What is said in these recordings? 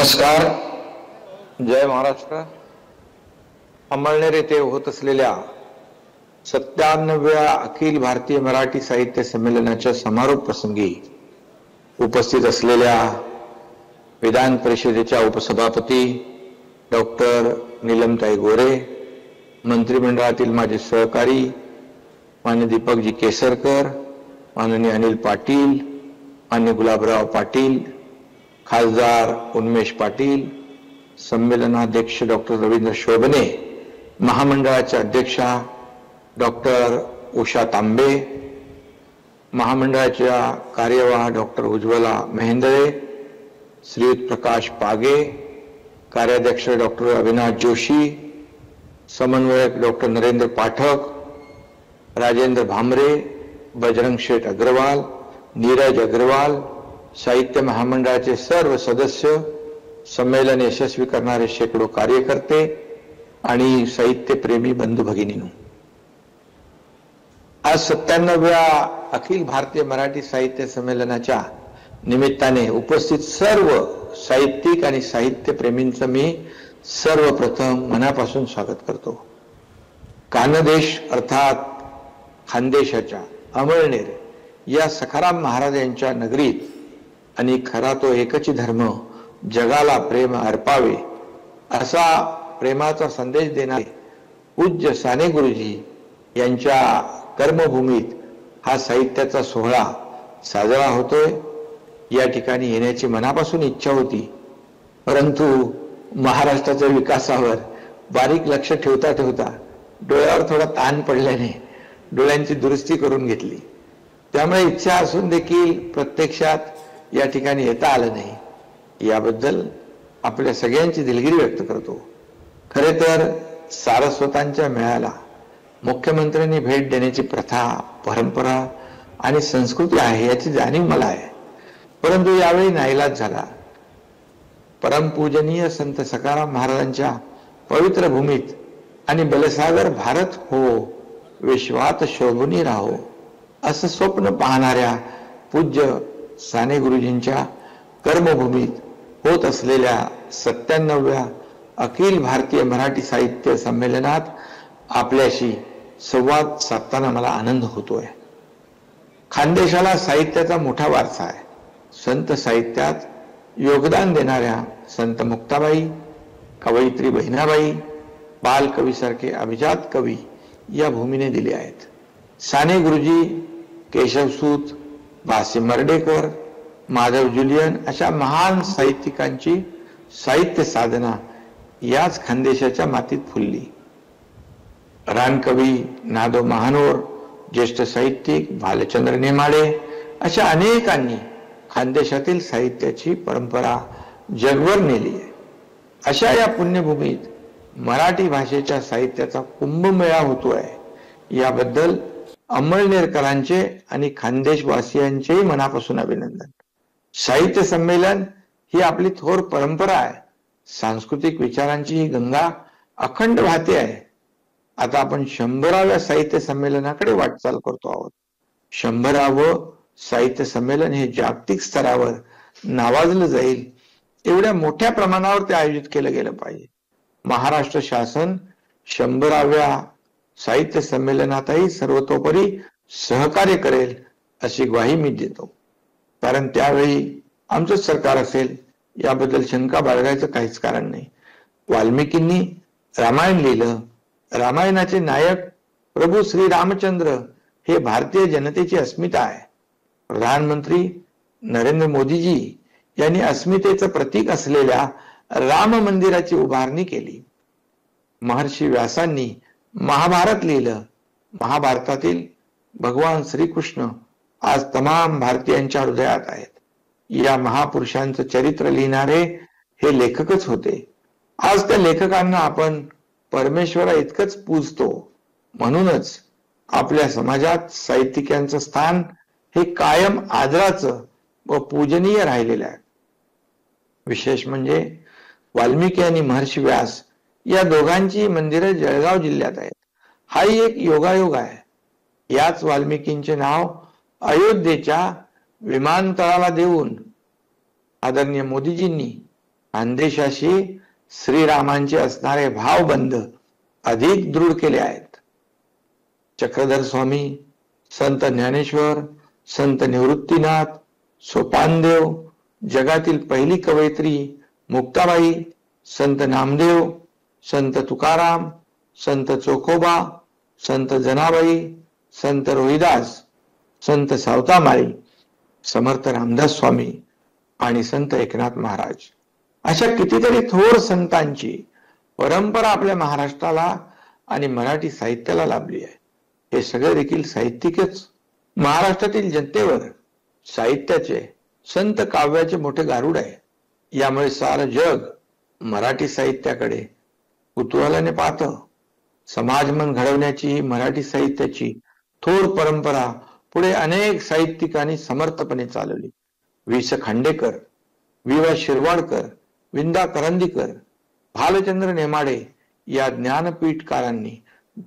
नमस्कार. जय महाराष्ट्र. अंमळनेर येथे होत असलेल्या 97व्या अखिल भारतीय मराठी साहित्य संमेलनाच्या समारोप प्रसंगी उपस्थित असलेल्या विधान परिषदेच्या उपसभापती डॉक्टर नीलमताई गोरे, मंत्रिमंडळातील माझे सहकारी माननीय दीपकजी केसरकर, माननीय अनिल पाटील, माननीय गुलाबराव पाटील, खासदार उन्मेष पाटील, संमेलनाध्यक्ष डॉक्टर रवींद्र शोभने, महामंडळाच्या अध्यक्षा डॉक्टर उषा तांबे, महामंडळाच्या कार्यवाह डॉक्टर उज्ज्वला मेहेंदळे, श्रीयुत प्रकाश पागे, कार्याध्यक्ष डॉक्टर अविनाश जोशी, समन्वयक डॉक्टर नरेंद्र पाठक, राजेंद्र भामरे, बजरंग शेठ अग्रवाल, नीरज अग्रवाल, साहित्य महामंडळाचे सर्व सदस्य, संमेलन यशस्वी करणारे शेकडो कार्यकर्ते आणि साहित्यप्रेमी बंधू भगिनींनो, आज 97व्या अखिल भारतीय मराठी साहित्य संमेलनाच्या निमित्ताने उपस्थित सर्व साहित्यिक आणि साहित्यप्रेमींचं मी सर्वप्रथम मनापासून स्वागत करतो. कानदेश अर्थात खानदेशाच्या अमळनेर या सखाराम महाराज यांच्या नगरीत आणि खरा तो एकच धर्म जगाला प्रेम अर्पावे असा प्रेमाचा संदेश देणारे पूज्य साने गुरुजी यांच्या कर्मभूमीत हा साहित्याचा सोहळा साजरा होतोय. या ठिकाणी येण्याची मनापासून इच्छा होती, परंतु महाराष्ट्राच्या विकासावर बारीक लक्ष ठेवता ठेवता डोळ्यावर थोडा ताण पडल्याने डोळ्यांची दुरुस्ती करून घेतली. त्यामुळे इच्छा असून देखील प्रत्यक्षात या ठिकाणी येता आलं नाही. याबद्दल आपल्या सगळ्यांची दिलगिरी व्यक्त करतो. खरे तर सारस्वतांच्या मेळ्याला मुख्यमंत्र्यांनी भेट देण्याची प्रथा, परंपरा आणि संस्कृती आहे याची जाणीव मला आहे, परंतु यावेळी नाईलाज झाला. परमपूजनीय संत सखाराम महाराजांच्या पवित्र भूमीत आणि बलसागर भारत हो, विश्वात शोभुनी राहो असं स्वप्न पाहणाऱ्या पूज्य साने गुरुजींच्या कर्मभूमीत होत असलेल्या 97व्या अखिल भारतीय मराठी साहित्य संमेलनात आपल्याशी संवाद साधताना मला आनंद होतोय. खानदेशाला साहित्याचा मोठा वारसा आहे. संत साहित्यात योगदान देणाऱ्या संत मुक्ताबाई, कवयित्री बहिणाबाई, बालकवीसारखे अभिजात कवी या भूमीने दिले आहेत. साने गुरुजी, केशवसूत, भासी मर्डेकर, माधव जुलियन अशा महान साहित्यिकांची साहित्य साधना याच खानदेशाच्या मातीत फुलली. रानकवी नादो महानोर, ज्येष्ठ साहित्यिक भालचंद्र नेमाडे अशा अनेकांनी खानदेशातील साहित्याची परंपरा जगभर नेली आहे. अशा या पुण्यभूमीत मराठी भाषेच्या साहित्याचा कुंभमेळा होतोय. याबद्दल अंमळनेरकरांचे आणि खानदेशवासियांचेही मनापासून अभिनंदन. साहित्य संमेलन ही आपली थोर परंपरा आहे. सांस्कृतिक विचारांची ही गंगा अखंड वाहते आहे. आता आपण 100व्या साहित्य संमेलनाकडे वाटचाल करतो आहोत. 100वं साहित्य संमेलन हे जागतिक स्तरावर नावाजलं जाईल एवढ्या मोठ्या प्रमाणावर ते आयोजित केलं गेलं पाहिजे. महाराष्ट्र शासन 100व्या साहित्य संमेलनातही सर्वतोपरी सहकार्य करेल अशी ग्वाही मी देतो. कारण त्यावेळी आमचं सरकार असेल याबद्दल शंका बाळगायचं काहीच कारण नाही. वाल्मिकींनी रामायण लिहिलं. रामायणाचे नायक प्रभू श्री रामचंद्र हे भारतीय जनतेची अस्मिता आहे. प्रधानमंत्री नरेंद्र मोदीजी यांनी अस्मितेचं प्रतीक असलेल्या राम मंदिराची उभारणी केली. महर्षी व्यासांनी महाभारत लिहिलं. महाभारतातील भगवान श्रीकृष्ण आज तमाम भारतीयांच्या हृदयात आहेत. या महापुरुषांचं चरित्र लिहिणारे हे लेखकच होते. आज त्या लेखकांना आपण परमेश्वरा इतकंच पूजतो. म्हणूनच आपल्या समाजात साहित्यिकांचं स्थान हे कायम आदराचं व पूजनीय राहिलेलं आहे. विशेष म्हणजे वाल्मिकी आणि महर्षी व्यास या दोघांची मंदिरं जळगाव जिल्ह्यात आहेत. हाही एक योगायोग आहे. याच वाल्मिकींचे नाव अयोध्येच्या विमानतळाला देऊन आदरणीय मोदीजींनी खानदेशाशी श्रीरामांचे असणारे भावबंध अधिक दृढ केले आहेत. चक्रधर स्वामी, संत ज्ञानेश्वर, संत निवृत्तीनाथ, सोपानदेव, जगातील पहिली कवयित्री मुक्ताबाई, संत नामदेव, संत तुकाराम, संत चोखोबा, संत जनाबाई, संत रोहिदास, संत सावतामाळी, समर्थ रामदास स्वामी आणि संत एकनाथ महाराज अशा कितीतरी थोर संतांची परंपरा आपल्या महाराष्ट्राला आणि मराठी साहित्याला लाभली आहे. हे सगळे देखील साहित्यिकच. महाराष्ट्रातील जनतेवर साहित्याचे, संत काव्याचे मोठे गारुड आहे. यामुळे सारं जग मराठी साहित्याकडे कुतूहलाने पाहतं. समाजमन घडवण्याची मराठी साहित्याची थोर परंपरा पुढे अनेक साहित्यिकांनी समर्थपणे चालवली. वि. स. खांडेकर, वि. वा. शिरवाडकर, विंदा करंदीकर, भालचंद्र नेमाडे या ज्ञानपीठकारांनी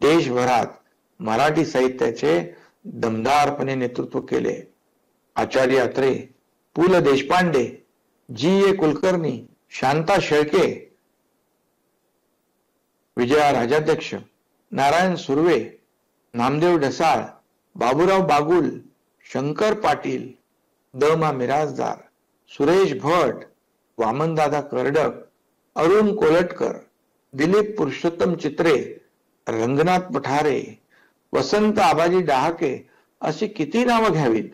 देशभरात मराठी साहित्याचे दमदारपणे नेतृत्व केले. आचार्य अत्रे, पु. ल. देशपांडे, जी. ए. कुलकर्णी, शांता शेळके, विजया राजाध्यक्ष, नारायण सुर्वे, नामदेव ढसाळ, बाबूराव बागुल, शंकर पाटील, द. मा. मिरासदार, सुरेश भट, वामनदादा कर्डक, अरुण कोलटकर, दिलीप पुरुषोत्तम चित्रे, रंगनाथ पठारे, वसंत आबाजी डहाके अशी किती नावं घ्यावीत.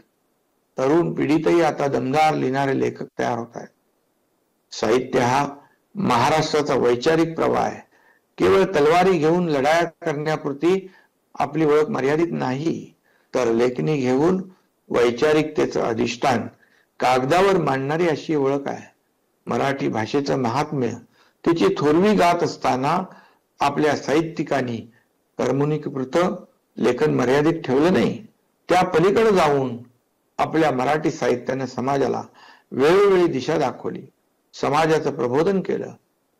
तरुण पिढीतही आता दमदार लिहिणारे लेखक तयार होत आहेत. साहित्य हा महाराष्ट्राचा वैचारिक प्रवाह आहे. केवळ तलवारी घेऊन लढाया करण्यापुरती आपली ओळख मर्यादित नाही, तर लेखणी घेऊन वैचारिकतेचं अधिष्ठान कागदावर मांडणारी अशी ओळख आहे. मराठी भाषेचं महात्म्य, तिची थोरवी गात असताना आपल्या साहित्यिकांनी करमणुकीपुरतं लेखन मर्यादित ठेवलं नाही. त्या पलीकडे जाऊन आपल्या मराठी साहित्याने समाजाला वेळोवेळी दिशा दाखवली, समाजाचं प्रबोधन केलं.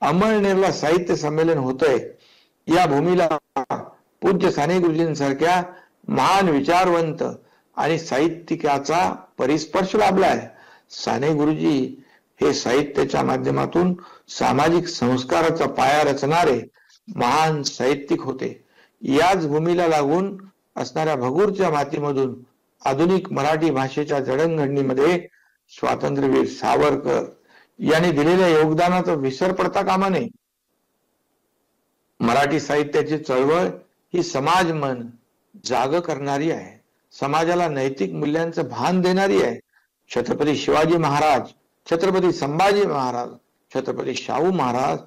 अमळनेरला साहित्य संमेलन होतंय, या भूमीला पूज्य साने गुरुजींसारख्या महान विचारवंत आणि साहित्यिकाचा परिस्पर्श लाभलाय. साने गुरुजी हे साहित्याच्या माध्यमातून सामाजिक संस्काराचा पाया रचणारे महान साहित्यिक होते. याच भूमीला लागून असणाऱ्या भगूरच्या मातीमधून आधुनिक मराठी भाषेच्या जडणघडणीमध्ये स्वातंत्र्यवीर सावरकर यांनी दिलेल्या योगदानाचा विसर पडता कामा नये. मराठी साहित्याची चळवळ ही समाज मन जाग करणारी आहे, समाजाला नैतिक मूल्यांचं भान देणारी आहे. छत्रपती शिवाजी महाराज, छत्रपती संभाजी महाराज, छत्रपती शाहू महाराज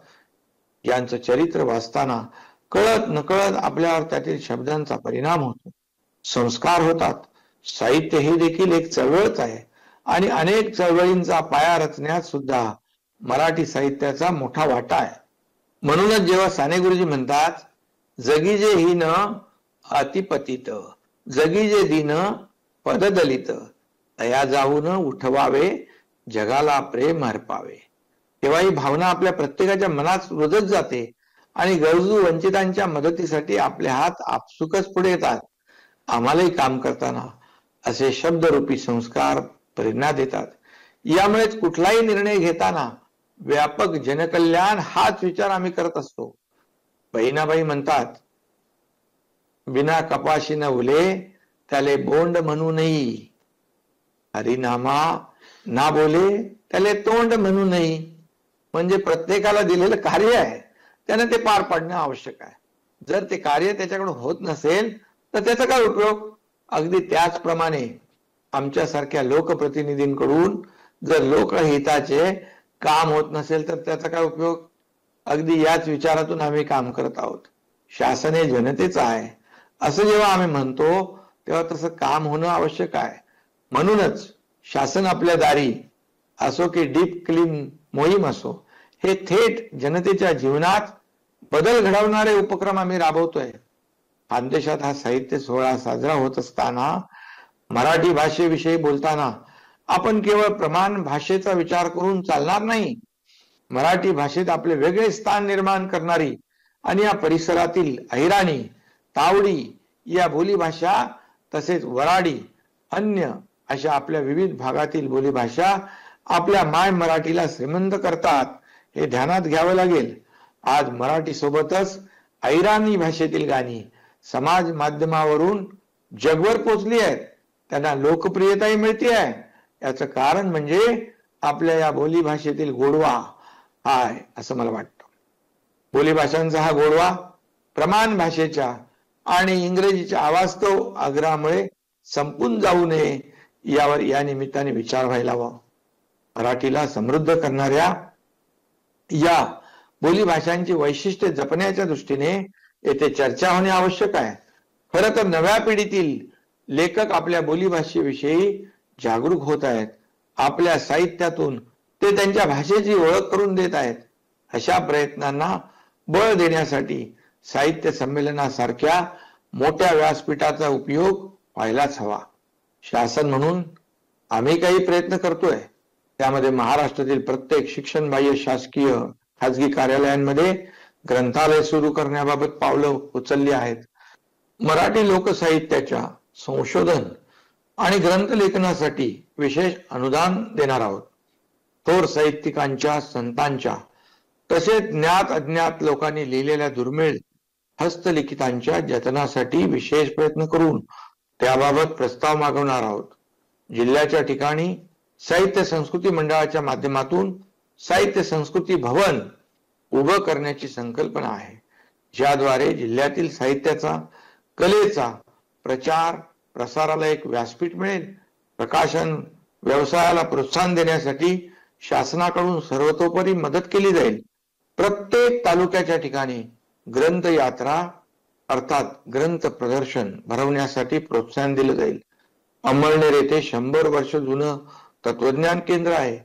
यांचं चरित्र वाचताना कळत नकळत आपल्यावर त्यातील शब्दांचा परिणाम होतो, संस्कार होतात. साहित्य हे देखील एक चळवळच आहे आणि अनेक चळवळींचा पाया रचण्यात सुद्धा मराठी साहित्याचा मोठा वाटा आहे. म्हणूनच जेव्हा साने गुरुजी म्हणतात, जगी जे हीन अतिपतित, जगी जे दीन पददलित, तया जाऊन उठवावे जगाला प्रेम अर्पावे, तेव्हा ही भावना आपल्या प्रत्येकाच्या मनात रुजत जाते आणि गरजू वंचितांच्या मदतीसाठी आपले हात आपसुकच पुढे येतात. आम्हालाही काम करताना असे शब्दरूपी संस्कार प्रेरणा देतात. यामुळेच कुठलाही निर्णय घेताना व्यापक जनकल्याण हाच विचार आम्ही करत असतो. बहिणाबाई म्हणतात, बिना कपाशी न उले त्याले बोंड म्हणू नये, हरिनामा ना बोले त्याले तोंड म्हणू नये. म्हणजे प्रत्येकाला दिलेलं कार्य आहे, त्याने ते पार पाडणं आवश्यक आहे. जर ते कार्य त्याच्याकडून होत नसेल तर त्याचा काय उपयोग. अगदी त्याचप्रमाणे आमच्यासारख्या लोकप्रतिनिधींकडून जर लोकहिताचे काम होत नसेल तर त्याचा काय उपयोग. अगदी याच विचारातून आम्ही काम करत आहोत. शासन हे जनतेचं आहे असं जेव्हा आम्ही म्हणतो तेव्हा तसं काम होणं आवश्यक आहे. म्हणूनच शासन आपल्या दारी असो की डीप क्लीन मोहीम असो, हे थेट जनतेच्या जीवनात बदल घडवणारे उपक्रम आम्ही राबवतोय. खानदेशात हा साहित्य सोहळा साजरा होत असताना मराठी भाषेविषयी बोलताना आपण केवळ प्रमाण भाषेचा विचार करून चालणार नाही. मराठी भाषेत आपले वेगळे स्थान निर्माण करणारी आणि या परिसरातील अहिराणी, तावडी या बोलीभाषा तसेच वराडी, अन्य अशा आपल्या विविध भागातील बोलीभाषा आपल्या माय मराठीला श्रीमंत करतात. हे ध्यानात घ्यावं लागेल. आज मराठी सोबतच ऐराणी भाषेतील गाणी समाज माध्यमावरून जगभर पोचली आहेत, त्यांना लोकप्रियताही मिळते आहे. याचं कारण म्हणजे आपल्या या बोली भाषेतील गोडवा आहे असं मला वाटतं. बोली भाषांचा हा गोडवा प्रमाण भाषेच्या आणि इंग्रजीच्या अवास्तव आग्रहामुळे संपून जाऊ नये यावर या निमित्ताने विचार व्हायला हवा. मराठीला समृद्ध करणाऱ्या या बोली भाषांची वैशिष्ट्ये जपण्याच्या दृष्टीने येथे चर्चा होणे आवश्यक आहे. खरं तर नव्या पिढीतील लेखक आपल्या बोली भाषेविषयी जागरूक होत आहेत. आपल्या साहित्यातून ते त्यांच्या भाषेची ओळख करून देत आहेत. अशा प्रयत्नांना बळ देण्यासाठी साहित्य संमेलनासारख्या मोठ्या व्यासपीठाचा उपयोग व्हायलाच हवा. शासन म्हणून आम्ही काही प्रयत्न करतोय. त्यामध्ये महाराष्ट्रातील प्रत्येक शिक्षणबाह्य शासकीय खाजगी कार्यालयांमध्ये ग्रंथालय सुरू करण्याबाबत पावलं उचलली आहेत. मराठी लोकसाहित्याच्या संशोधन आणि ग्रंथलेखनासाठी विशेष अनुदान देणार आहोत. थोर साहित्यिकांच्या, संतांच्या तसेच ज्ञात अज्ञात लोकांनी लिहिलेल्या दुर्मिळ हस्तलिखितांच्या जतनासाठी विशेष प्रयत्न करून त्याबाबत प्रस्ताव मागवणार आहोत. जिल्ह्याच्या ठिकाणी साहित्य संस्कृती मंडळाच्या माध्यमातून साहित्य संस्कृती भवन उभं करण्याची संकल्पना आहे, ज्याद्वारे जिल्ह्यातील साहित्याचा, कलेचा प्रचार प्रसाराला एक व्यासपीठ मिळेल. प्रकाशन व्यवसायाला प्रोत्साहन देण्यासाठी शासनाकडून सर्वतोपरी मदत केली जाईल. प्रत्येक तालुक्याच्या ठिकाणी ग्रंथ यात्रा अर्थात ग्रंथ प्रदर्शन भरवण्यासाठी प्रोत्साहन दिलं जाईल. अंमळनेर येथे 100 वर्ष जुनं तत्वज्ञान केंद्र आहे.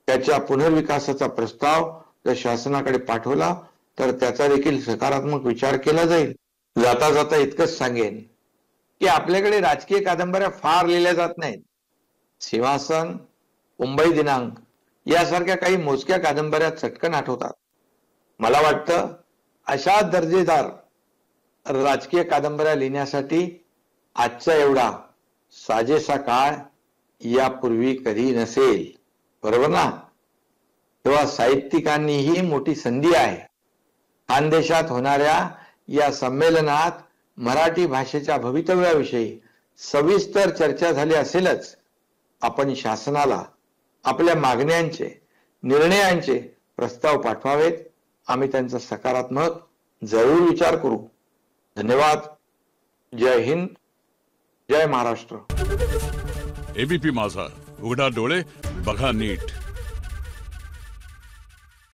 त्याच्या पुनर्विकासाचा प्रस्ताव जर शासनाकडे पाठवला तर त्याचा देखील सकारात्मक विचार केला जाईल. जाता जाता इतकंच सांगेन की आपल्याकडे राजकीय कादंबऱ्या फार लिहिल्या जात नाहीत. सिंहासन, मुंबई दिनांक यासारख्या काही मोजक्या कादंबऱ्या चटकन आठवतात. मला वाटतं अशा दर्जेदार राजकीय कादंबऱ्या लिहिण्यासाठी आजचा एवढा साजेसा काळ यापूर्वी कधी नसेल, बरोबर ना? तेव्हा साहित्यिकांनीही मोठी संधी आहे. खानदेशात होणाऱ्या या संमेलनात मराठी भाषेच्या भवितव्याविषयी सविस्तर चर्चा झाली असेलच. आपण शासनाला आपल्या मागण्यांचे, निर्णयांचे प्रस्ताव पाठवावेत. आम्ही त्यांचा सकारात्मक जरूर विचार करू. धन्यवाद. जय हिंद, जय महाराष्ट्र. एबीपी माझा, उघडा डोळे बघा नीट.